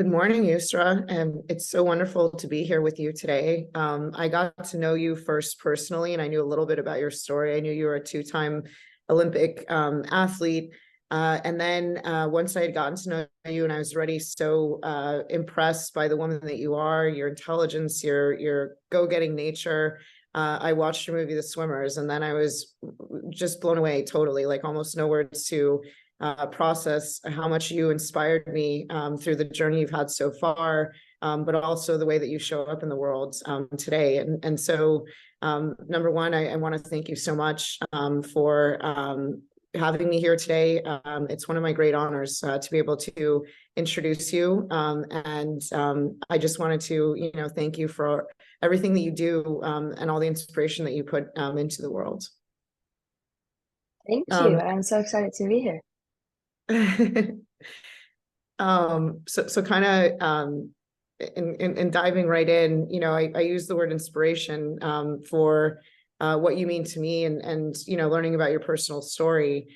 Good morning, Yusra, and it's so wonderful to be here with you today. I got to know you first personally, and I knew a little bit about your story. I knew you were a two-time Olympic athlete. And then once I had gotten to know you and I was already so impressed by the woman that you are, your intelligence, your go-getting nature, I watched your movie, The Swimmers, and then I was just blown away totally, like almost no words to process how much you inspired me through the journey you've had so far, but also the way that you show up in the world today. And so, number one, I want to thank you so much for having me here today. It's one of my great honors to be able to introduce you. And I just wanted to, thank you for everything that you do and all the inspiration that you put into the world. Thank you. I'm so excited to be here. So kind of in diving right in, I use the word inspiration for what you mean to me and learning about your personal story.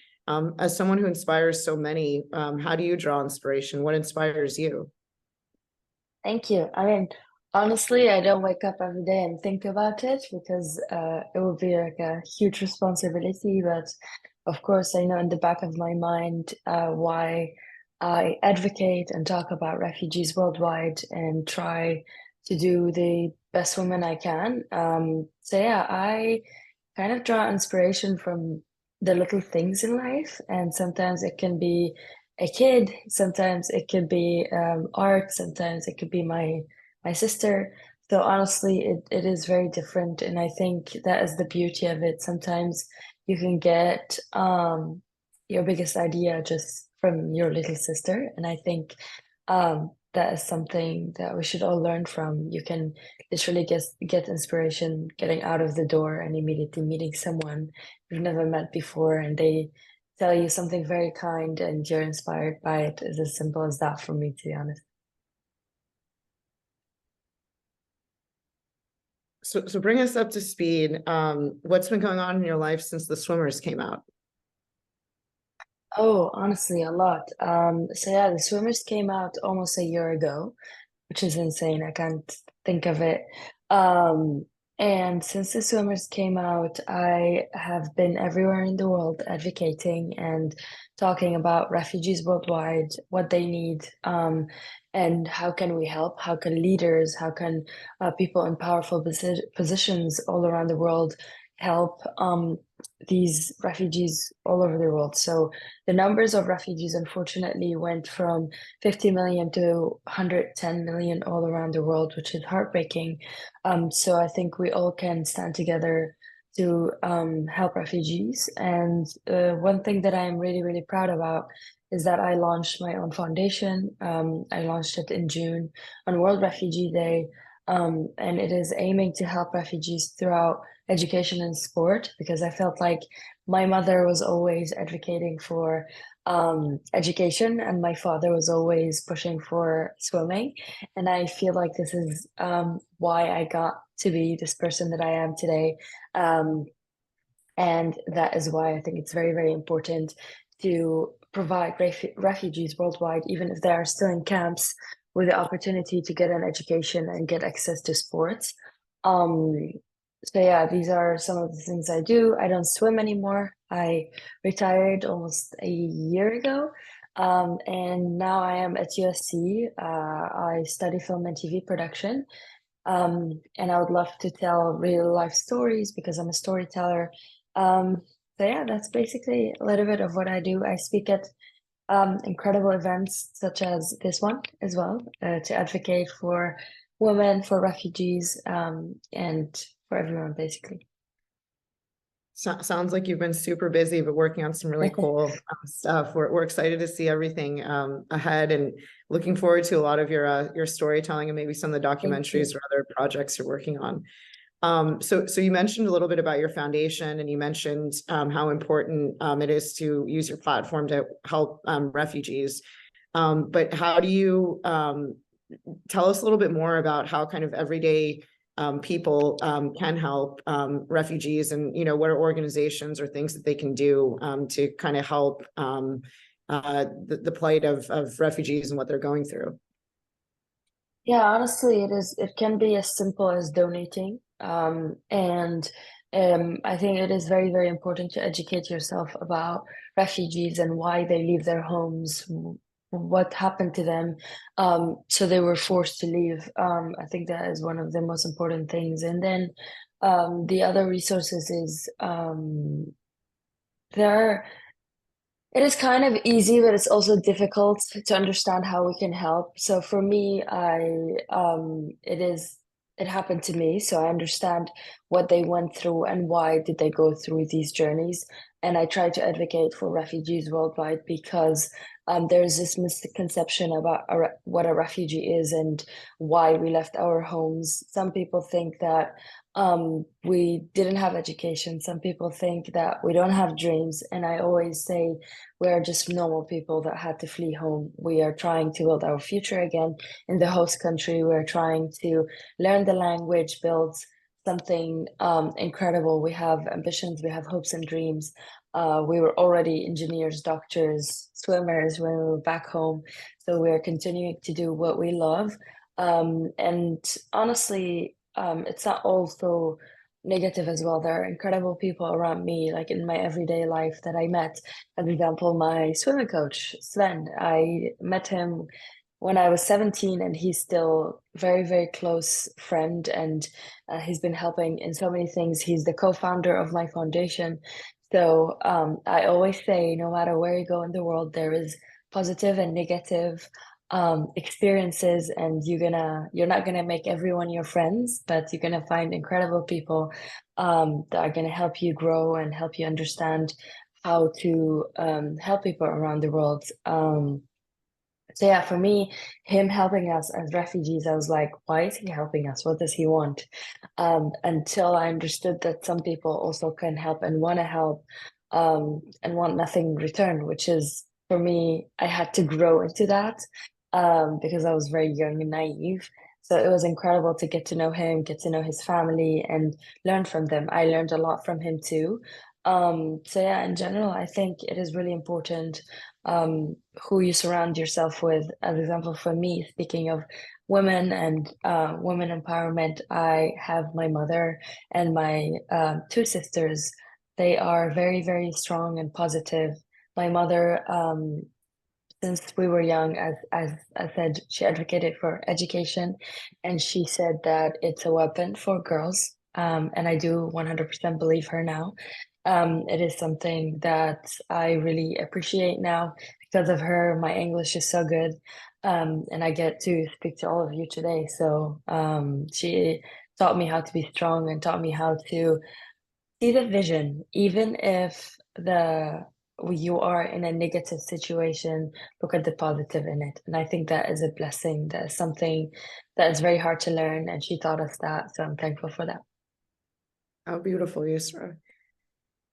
As someone who inspires so many, how do you draw inspiration? What inspires you? Thank you. I mean, honestly, I don't wake up every day and think about it because it would be like a huge responsibility. But of course, I know in the back of my mind why I advocate and talk about refugees worldwide and try to do the best woman I can. So yeah, I kind of draw inspiration from the little things in life, and sometimes it can be a kid, sometimes it could be art, sometimes it could be my sister. So honestly, it is very different, and I think that is the beauty of it. Sometimes you can get your biggest idea just from your little sister, and I think that is something that we should all learn from. You can literally get inspiration getting out of the door and immediately meeting someone you've never met before, and they tell you something very kind and you're inspired by it. It's as simple as that for me, to be honest. So bring us up to speed. What's been going on in your life since The Swimmers came out? Oh, honestly, a lot. So yeah, The Swimmers came out almost a year ago, which is insane. I can't think of it. Um, and since The Swimmers came out, I have been everywhere in the world advocating and talking about refugees worldwide, what they need, and how can we help? How can leaders, how can people in powerful positions all around the world help these refugees all over the world? So the numbers of refugees, unfortunately, went from 50 million to 110 million all around the world, which is heartbreaking. So I think we all can stand together to help refugees. And one thing that I am really, really proud about is that I launched my own foundation. I launched it in June on World Refugee Day. And it is aiming to help refugees throughout education and sport, because I felt like my mother was always advocating for education, and my father was always pushing for swimming. And I feel like this is why I got to be this person that I am today. Um, and that is why I think it's very, very important to provide refugees worldwide, even if they are still in camps, with the opportunity to get an education and get access to sports. Um, so yeah, these are some of the things I do. I don't swim anymore. I retired almost a year ago. And now I am at USC. I study film and TV production. And I would love to tell real life stories because I'm a storyteller. Um, so yeah, that's basically a little bit of what I do. I speak at incredible events such as this one as well, to advocate for women, for refugees, and for everyone, basically. Sounds like you've been super busy, but working on some really cool stuff. We're excited to see everything ahead, and looking forward to a lot of your storytelling and maybe some of the documentaries or other projects you're working on. So you mentioned a little bit about your foundation, and you mentioned how important it is to use your platform to help refugees. But how do you tell us a little bit more about how kind of everyday people can help refugees, and what are organizations or things that they can do to kind of help the plight of refugees and what they're going through? Yeah, honestly, it can be as simple as donating. And I think it is very, very important to educate yourself about refugees and why they leave their homes, what happened to them, so they were forced to leave. I think that is one of the most important things. And then the other resources is there. It is kind of easy, but it's also difficult to understand how we can help. So for me, it happened to me, so I understand what they went through and why did they go through these journeys. And I try to advocate for refugees worldwide because there's this misconception about what a refugee is and why we left our homes. Some people think that we didn't have education. Some people think that we don't have dreams. And I always say, we're just normal people that had to flee home. We are trying to build our future again in the host country. We're trying to learn the language, build something incredible. We have ambitions, we have hopes and dreams. We were already engineers, doctors, swimmers when we were back home. So we're continuing to do what we love. And honestly, it's not all so negative as well. There are incredible people around me, like in my everyday life that I met. For example, my swimming coach, Sven, I met him when I was 17, and he's still very, very close friend, and he's been helping in so many things. He's the co-founder of my foundation. So I always say, no matter where you go in the world, there is positive and negative experiences, and you're not gonna make everyone your friends, but you're gonna find incredible people that are gonna help you grow and help you understand how to help people around the world. So yeah, for me, him helping us as refugees, I was like, why is he helping us? What does he want? Until I understood that some people also can help and want to help, and want nothing in return, which is for me, I had to grow into that, because I was very young and naive. So it was incredible to get to know him, get to know his family, and learn from them. I learned a lot from him too. So yeah, in general, I think it is really important who you surround yourself with. As example, for me, speaking of women and women empowerment, I have my mother and my two sisters. They are very, very strong and positive. My mother, since we were young, as I said, she advocated for education, and she said that it's a weapon for girls. And I do 100% believe her now. It is something that I really appreciate now because of her. My English is so good, and I get to speak to all of you today. So she taught me how to be strong and taught me how to see the vision, even if the you are in a negative situation, look at the positive in it. And I think that is a blessing. That is something that is very hard to learn, and she taught us that. So I'm thankful for that. How beautiful, Yusra.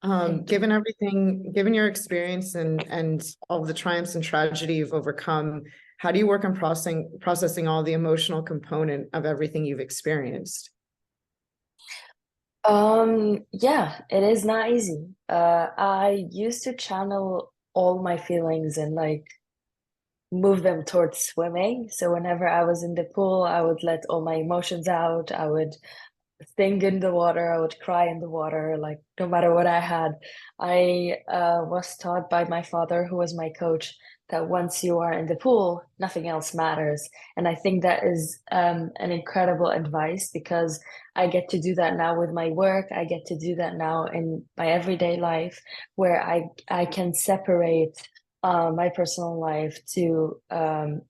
Thank you. Given everything, given your experience and all the triumphs and tragedy you've overcome, how do you work on processing all the emotional component of everything you've experienced? Yeah, it is not easy. I used to channel all my feelings and like move them towards swimming. So whenever I was in the pool, I would let all my emotions out. I would sing in the water. I would cry in the water, like no matter what I had. I was taught by my father, who was my coach, that once you are in the pool, nothing else matters. And I think that is an incredible advice because I get to do that now with my work. I get to do that now in my everyday life, where I can separate my personal life to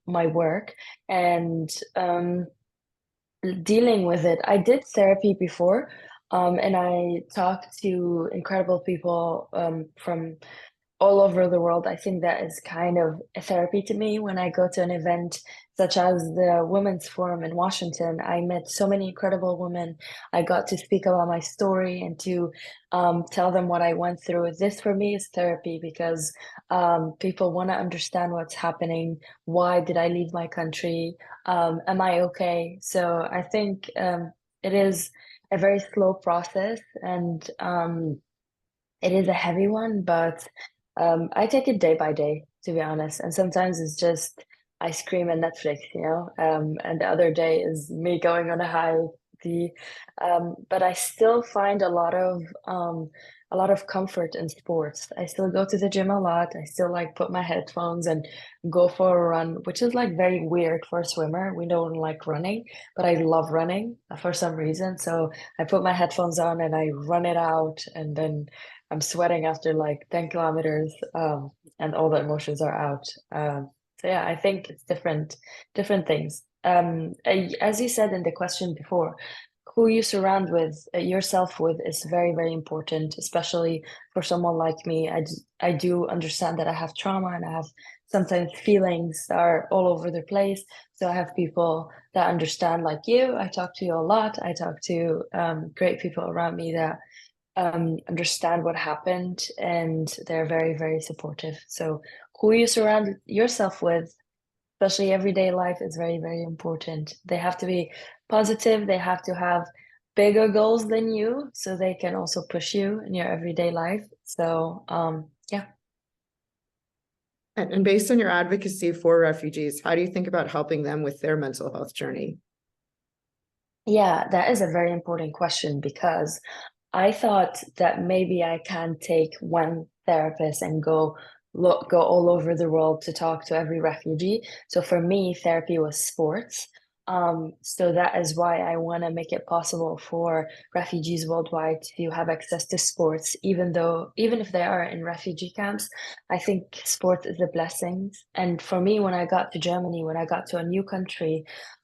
my work and dealing with it. I did therapy before, and I talked to incredible people from all over the world. I think that is kind of a therapy to me. When I go to an event such as the Women's Forum in Washington, I met so many incredible women. I got to speak about my story and to tell them what I went through. This for me is therapy because people want to understand what's happening. Why did I leave my country? Am I okay? So I think it is a very slow process, and it is a heavy one, but I take it day by day, to be honest. And sometimes it's just ice cream and Netflix, and the other day is me going on a hike. But I still find a lot of comfort in sports. I still go to the gym a lot. I still like put my headphones and go for a run, which is like very weird for a swimmer. We don't like running, but I love running for some reason. So I put my headphones on and I run it out, and then I'm sweating after like 10 kilometers, and all the emotions are out. So yeah, I think it's different things. As you said in the question before, who you surround with yourself with is very, very important, especially for someone like me. I do understand that I have trauma and I have sometimes feelings that are all over the place. So I have people that understand, like you. I talk to you a lot. I talk to great people around me that understand what happened, and they're very, very supportive. So who you surround yourself with, especially everyday life, is very, very important. They have to be positive. They have to have bigger goals than you, so they can also push you in your everyday life. So yeah. And based on your advocacy for refugees, how do you think about helping them with their mental health journey? Yeah, that is a very important question, because I thought that maybe I can take one therapist and go all over the world to talk to every refugee. So for me, therapy was sports. So that is why I want to make it possible for refugees worldwide to have access to sports, even if they are in refugee camps. I think sports is a blessing. And for me, when I got to Germany, when I got to a new country,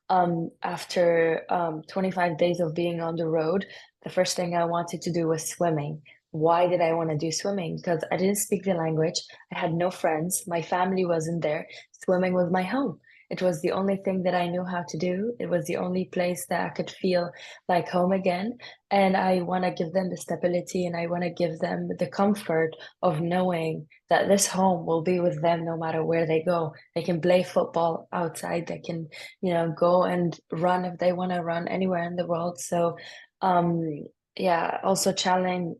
after 25 days of being on the road, the first thing I wanted to do was swimming. Why did I want to do swimming? Because I didn't speak the language. I had no friends. My family wasn't there. Swimming was my home. It was the only thing that I knew how to do. It was the only place that I could feel like home again. And I want to give them the stability, and I want to give them the comfort of knowing that this home will be with them no matter where they go. They can play football outside. They can, go and run if they want to run anywhere in the world. So um yeah, also channeling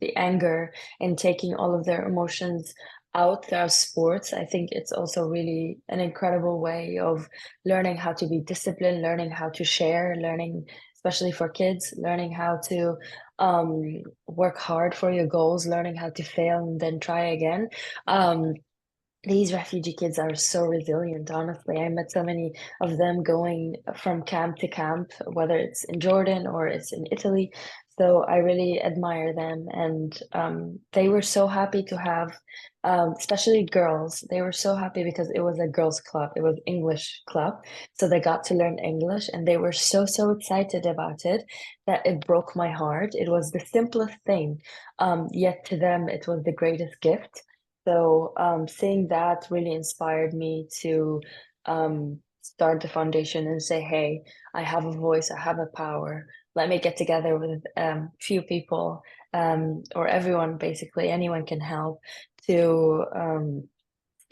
the anger and taking all of their emotions out through sports. I think it's also really an incredible way of learning how to be disciplined, learning how to share, learning, especially for kids, learning how to work hard for your goals, learning how to fail and then try again. um these refugee kids are so resilient, honestly. I met so many of them going from camp to camp, whether it's in Jordan or it's in Italy. So I really admire them. And they were so happy to have, especially girls, they were so happy because it was a girls' club, it was English club. So they got to learn English, and they were so, so excited about it that it broke my heart. It was the simplest thing, yet to them, it was the greatest gift. So seeing that really inspired me to start the foundation and say, hey, I have a voice, I have a power. Let me get together with few people, or everyone, basically, anyone can help to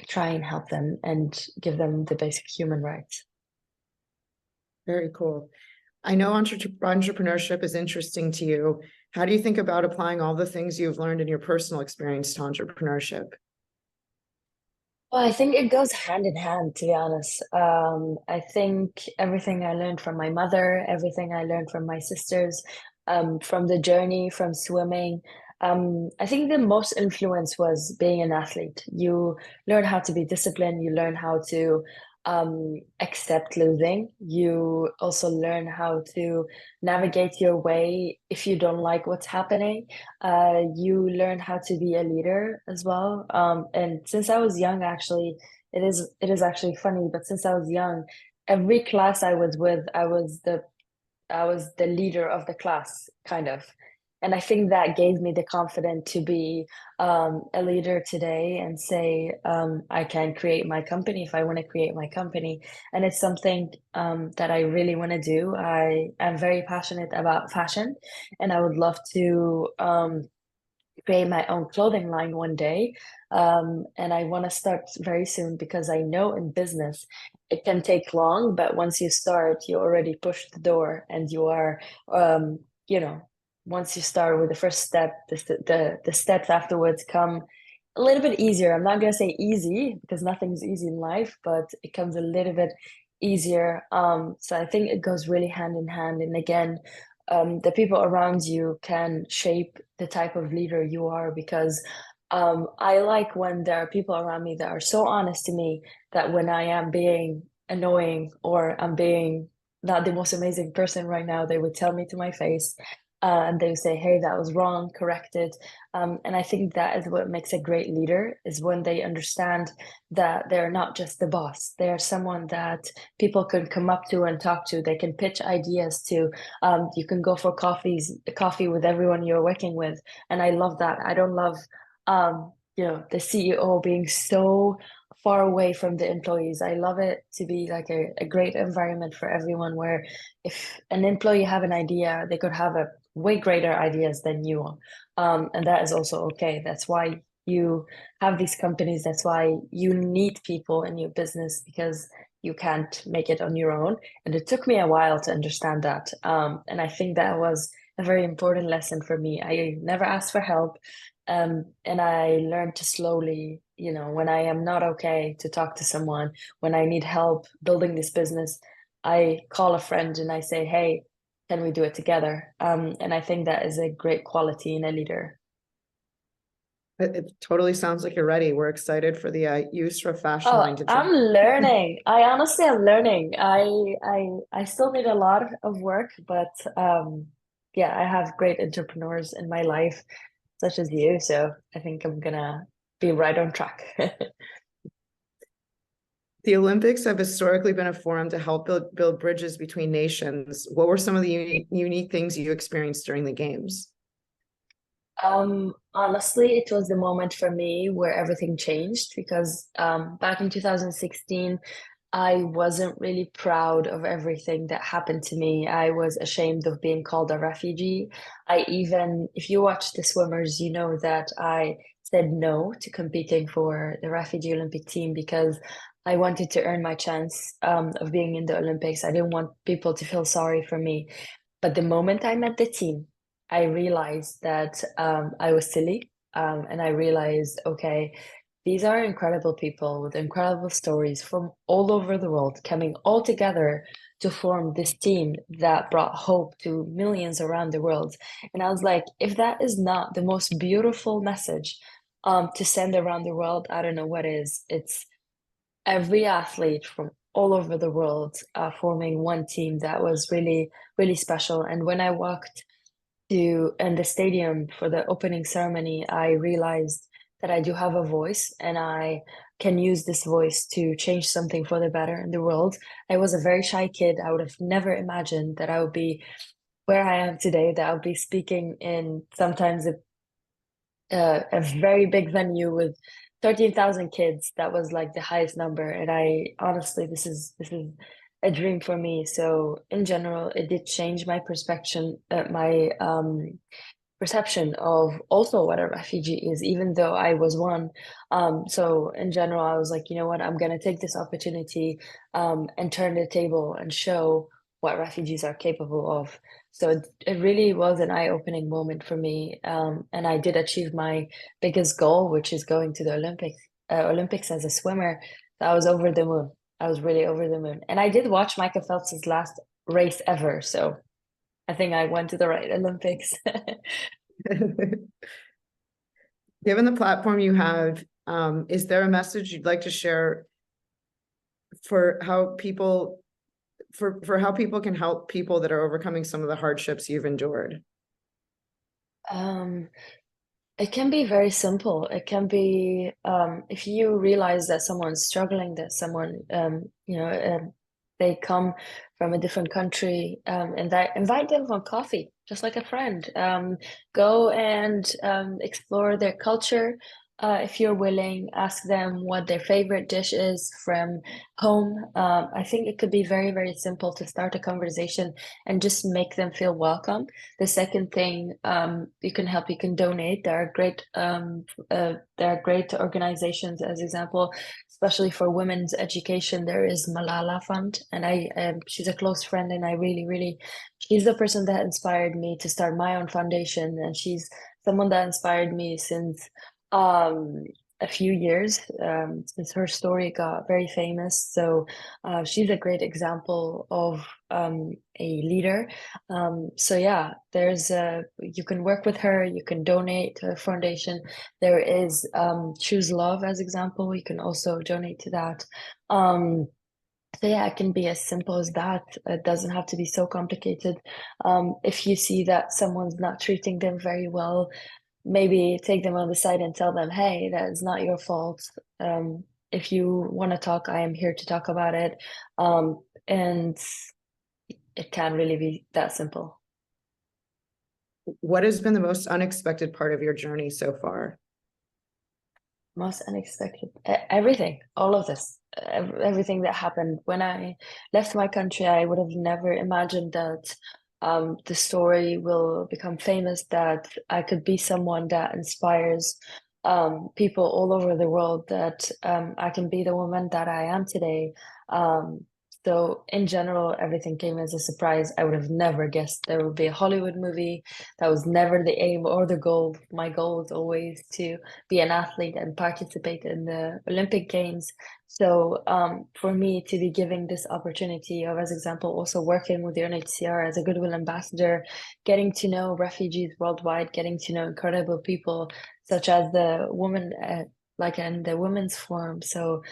try and help them and give them the basic human rights. Very cool. I know entrepreneurship is interesting to you. How do you think about applying all the things you've learned in your personal experience to entrepreneurship? Well, I think it goes hand in hand, to be honest. I think everything I learned from my mother, everything I learned from my sisters, from the journey, from swimming. I think the most influence was being an athlete. You learn how to be disciplined, you learn how to accept losing. You also learn how to navigate your way if you don't like what's happening. You learn how to be a leader as well. And since I was young, actually, it is actually funny, but since I was young, every class I was with, I was the leader of the class, kind of. And I think that gave me the confidence to be a leader today and say, I can create my company if I want to create my company. And it's something that I really want to do. I am very passionate about fashion, and I would love to create my own clothing line one day. And I want to start very soon, because I know in business it can take long, but once you start, you already push the door, and you are, you know, once you start with the first step, the steps afterwards come a little bit easier. I'm not gonna say easy because nothing's easy in life, but it comes a little bit easier. So I think it goes really hand in hand. And again, the people around you can shape the type of leader you are because I like when there are people around me that are so honest to me that when I am being annoying or I'm being not the most amazing person right now, they would tell me to my face. And they would say, "Hey, that was wrong, correct it." And I think that is what makes a great leader is when they understand that they're not just the boss. They are someone that people can come up to and talk to. They can pitch ideas to. You can go for coffee with everyone you're working with. And I love that. I don't love, the CEO being so far away from the employees. I love it to be like a great environment for everyone where if an employee have an idea, they could have a way greater ideas than you. And that is also okay. That's why you have these companies. That's why you need people in your business because you can't make it on your own. And it took me a while to understand that. And I think that was a very important lesson for me. I never asked for help. And I learned to slowly, when I am not okay to talk to someone, when I need help building this business, I call a friend and I say, "Hey, can we do it together?" And I think that is a great quality in a leader. It totally sounds like you're ready. We're excited for the Yusra fashion Oh, line to I'm drop. learning. I honestly am learning. I still need a lot of work, but yeah, I have great entrepreneurs in my life, such as you. So I think I'm gonna be right on track. The Olympics have historically been a forum to help build bridges between nations. What were some of the unique things you experienced during the games? Honestly, it was the moment for me where everything changed because back in 2016, I wasn't really proud of everything that happened to me. I was ashamed of being called a refugee. If you watch the swimmers, you know that I said no to competing for the refugee Olympic team because I wanted to earn my chance of being in the Olympics. I didn't want people to feel sorry for me. But the moment I met the team, I realized that I was silly. And I realized, okay, these are incredible people with incredible stories from all over the world coming all together to form this team that brought hope to millions around the world. And I was like, if that is not the most beautiful message to send around the world, I don't know what is. It's every athlete from all over the world forming one team that was really, really special. And when I walked to in the stadium for the opening ceremony, I realized that I do have a voice and I can use this voice to change something for the better in the world. I was a very shy kid. I would have never imagined that I would be where I am today, that I would be speaking in sometimes a very big venue with 13,000 kids. That was like the highest number. And I honestly, this is a dream for me. So in general, it did change my perception of also what a refugee is, even though I was one. So in general, I was like, you know what, I'm gonna take this opportunity and turn the table and show what refugees are capable of. So it really was an eye-opening moment for me. And I did achieve my biggest goal, which is going to the Olympics as a swimmer. So I was over the moon. I was really over the moon. And I did watch Michael Phelps's last race ever. So I think I went to the right Olympics. Given the platform you have, is there a message you'd like to share for how people how people can help people that are overcoming some of the hardships you've endured? Um, it can be very simple. It can be if you realize that someone's struggling, that someone they come from a different country, and that invite them for coffee, just like a friend. Go and explore their culture. If you're willing, ask them what their favorite dish is from home. I think it could be very, very simple to start a conversation and just make them feel welcome. The second thing you can donate. There are great organizations, as example, especially for women's education. There is Malala Fund, and she's a close friend, and I really, really, she's the person that inspired me to start my own foundation, and she's someone that inspired me since um a few years since her story got very famous. So she's a great example of a leader. So yeah, you can work with her, you can donate to her foundation. There is Choose Love as example. You can also donate to that. So yeah, it can be as simple as that. It doesn't have to be so complicated. If you see that someone's not treating them very well, maybe take them on the side and tell them, hey, that is not your fault. If you want to talk, I am here to talk about it. And it can really be that simple. What has been the most unexpected part of your journey so far? Most unexpected, everything, all of this, everything that happened. When I left my country, I would have never imagined that the story will become famous, that I could be someone that inspires people all over the world, that I can be the woman that I am today. So in general, everything came as a surprise. I would have never guessed there would be a Hollywood movie. That was never the aim or the goal. My goal was always to be an athlete and participate in the Olympic Games. So for me to be giving this opportunity of, as example, also working with the UNHCR as a goodwill ambassador, getting to know refugees worldwide, getting to know incredible people such as the woman, like in the Women's Forum. So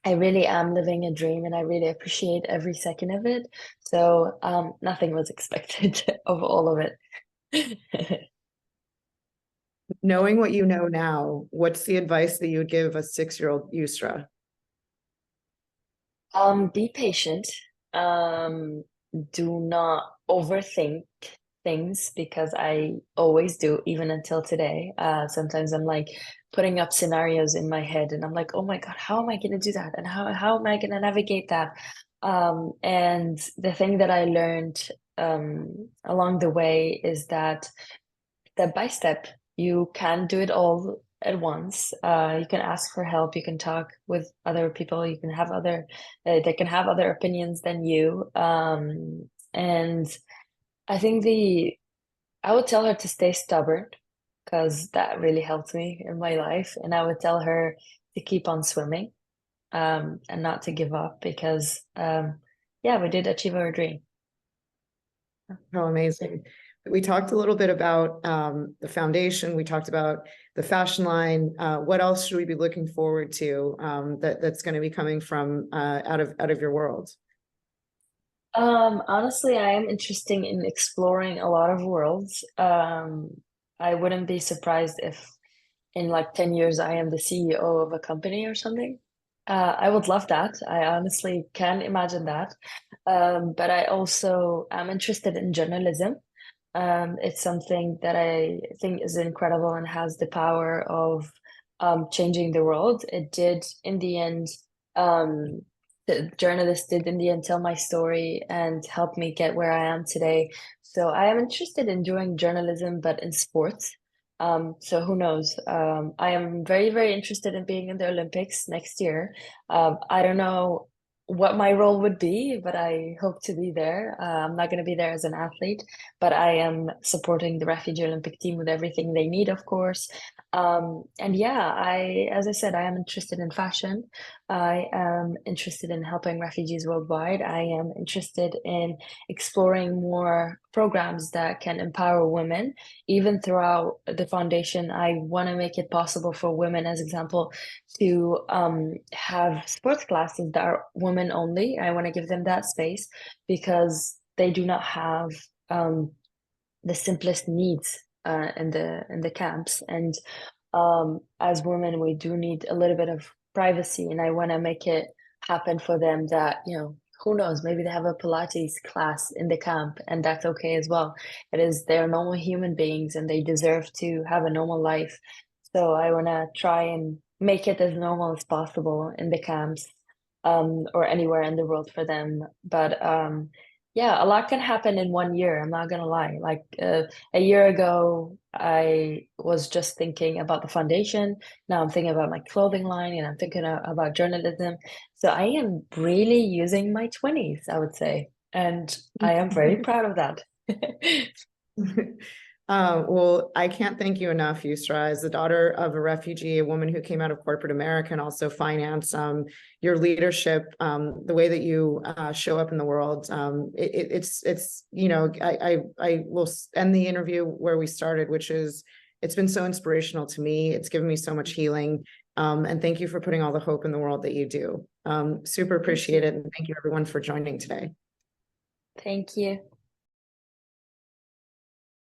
I really am living a dream and I really appreciate every second of it. So nothing was expected of all of it. Knowing what you know now, what's the advice that you would give a 6-year-old Yusra? Be patient. Do not overthink things, because I always do, even until today. Sometimes I'm like putting up scenarios in my head and I'm like, oh my God, how am I going to do that? And how am I going to navigate that? And the thing that I learned along the way is that step by step, you can do it all at once. You can ask for help. You can talk with other people. You can have they can have other opinions than you. And I think I would tell her to stay stubborn, because that really helped me in my life. And I would tell her to keep on swimming, and not to give up, because, yeah, we did achieve our dream. How amazing. We talked a little bit about the foundation. We talked about the fashion line. What else should we be looking forward to that's going to be coming from out of your world? Honestly, I am interested in exploring a lot of worlds. I wouldn't be surprised if in like 10 years I am the CEO of a company or something. I would love that. I honestly can imagine that. But I also am interested in journalism. It's something that I think is incredible and has the power of changing the world. It did in the end. The journalist did in the end tell my story and help me get where I am today. So I am interested in doing journalism, but in sports. So who knows? I am very, very interested in being in the Olympics next year. I don't know what my role would be, but I hope to be there. I'm not going to be there as an athlete, but I am supporting the Refugee Olympic team with everything they need, of course. And yeah, as I said, I am interested in fashion. I am interested in helping refugees worldwide. I am interested in exploring more programs that can empower women. Even throughout the foundation, I want to make it possible for women, as example, to have sports classes that are women only. I want to give them that space, because they do not have the simplest needs in the camps. And as women, we do need a little bit of privacy, and I want to make it happen for them that, who knows, maybe they have a Pilates class in the camp, and that's okay as well. They're normal human beings and they deserve to have a normal life. So I want to try and make it as normal as possible in the camps, or anywhere in the world for them. But yeah, a lot can happen in 1 year. I'm not gonna lie. Like a year ago, I was just thinking about the foundation. Now I'm thinking about my clothing line, and I'm thinking about journalism. So I am really using my 20s, I would say. And I am very proud of that. Well, I can't thank you enough, Yusra. As the daughter of a refugee, a woman who came out of corporate America and also finance, your leadership, the way that you show up in the world, it's you know, I will end the interview where we started, which is it's been so inspirational to me. It's given me so much healing. And thank you for putting all the hope in the world that you do. Super appreciate it. And thank you everyone for joining today. Thank you.